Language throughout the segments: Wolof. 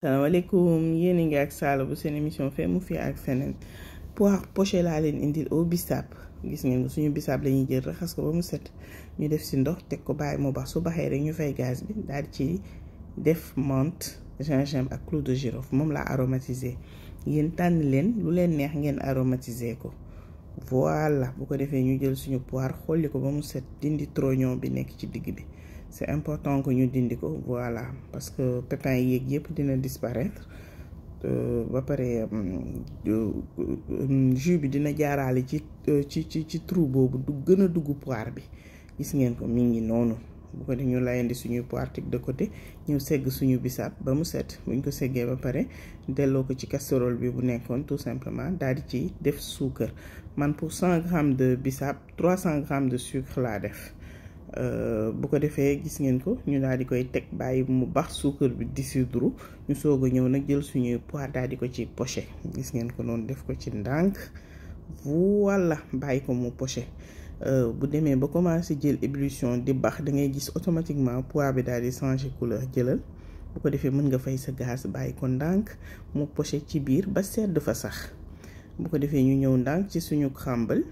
salaamaaleykum yéen a ngi ak Saala bu seen émission Fee mu fi ak feneen poire poché laa leen indil au bisaab gis ngeen ko suñu bisaab la ñuy jël raxas ko ba mu set ñu def si ndox teg ko bàyyi mu baax su baxee rek ñu fay gaz bi daal ci def menthe gingembre ak clou de girofle moom laa aromatisé yéen tànn leen lu leen neex ngeen aromatisé ko voilà bu ko defee ñu jël suñu poire xolli ko ba mu set dindi trognon bi nekk ci digg bi. C'est important que ñu dindi ko voilà parce que pépins yi yëpp dina disparaître ba pare jus bi dina jaaraale ci trou boobu du gën a dugg poire bi gis ngeen ko mi ngi noonu bu ko def ñu layandi suñuy poire teg de côté ñu segg suñu bisaab ba mu set buñ ko seggee ba pare delloo ko ci casserole bi bu nekkoon tout simplement daal di ci def suukar man pour 100 grammes de bisaab 300 grammes de sucre laa def. Bu ko defee gis ngeen ko ñu daal di koy teg bàyyi mu baax suukar bi dissoudre ñu soog a ñëw nag jël suñuy poire daal di ko ci poché gis ngeen ko noonu def ko ci ndànk voilà bàyyi ko mu poché bu demee ba commencé jël ébullition di baax da ngay gis automatiquement poire bi daal di changer couleur jëlal bu ko defee mën nga fay sa gaz bàyyi ko ndànk mu poché ci biir ba sedd fa sax bu ko defee ñu ñëw ndànk ci suñu crumble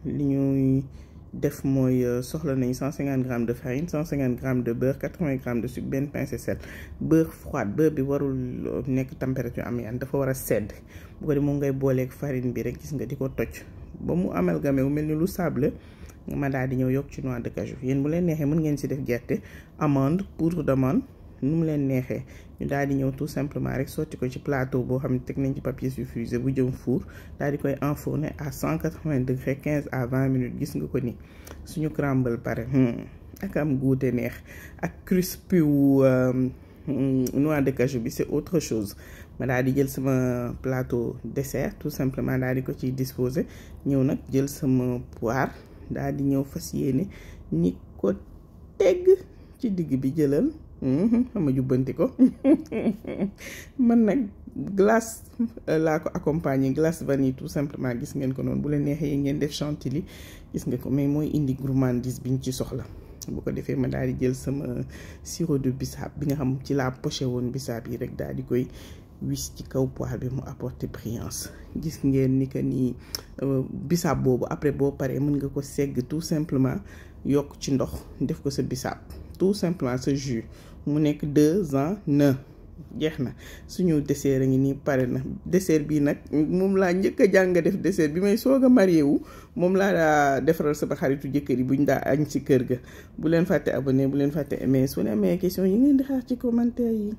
li ñuy def mooy soxla nañ 150 grammes de farine 150 grammes de beurre 80 grammes de sucre benn pincée sel beurre froide beurre bi warul nekk température ambiante dafa war a sedd bu ko def moom ngay booleeg farine bi rek gis nga di ko toj ba mu amalgamé wu mel ni lu sable ma daal di ñëw yokk ci noix de cajou yéen bu leen neexee mën ngeen si def gerte amande poudre d'amande nu mu leen neexee ñu daal di ñëw tout simplement rek sotti ko ci plateau boo xam ne teg nañ ci papier sulfurisé bu jëm four daal di koy enfourner à 180 degrés 15 à 20 minutes gis nga ko ni suñu crumble pare ak am guute neex ak crispy wu noix de cajou bi c'est autre chose ma daal di jël sama plateau dessert tout simplement daal di ko ciy disposer ñëw nag jël sama poire daal di ñëw fas yéene ni ko tegg ci digg bi jëlal xama jubbanti ko man nag glace laa ko accompagner glace vanille tout simplement gis ngeen ko noonu bu leen neexee ngeen def chantilly gis nga ko mais mooy indi gourmandise biñ ci soxla bu ko defee ma daal di jël sama sirop de bisaab bi nga xam ci laa poché woon bisaab yi rek daal di koy wis ci kaw poire bi mu apporter brillance gis ngeen ni que ni bisaab boobu après boo paree mën nga ko segg tout simplement yokk ci ndox def ko sa bisaab tout simplement sa jus mu nekk 2 en 1 jeex na suñu dessert a ngi nii pare na dessert bii nag moom laa njëkk a jàng def dessert bi may soog a marié wu moom laa daa defaral sama xaritu jëkkër yi buñ daa añ ci kër ga bu leen fàtte abonné bu leen fàtte aimé su ne amee question yi ngeen di xaar ci commentaire yi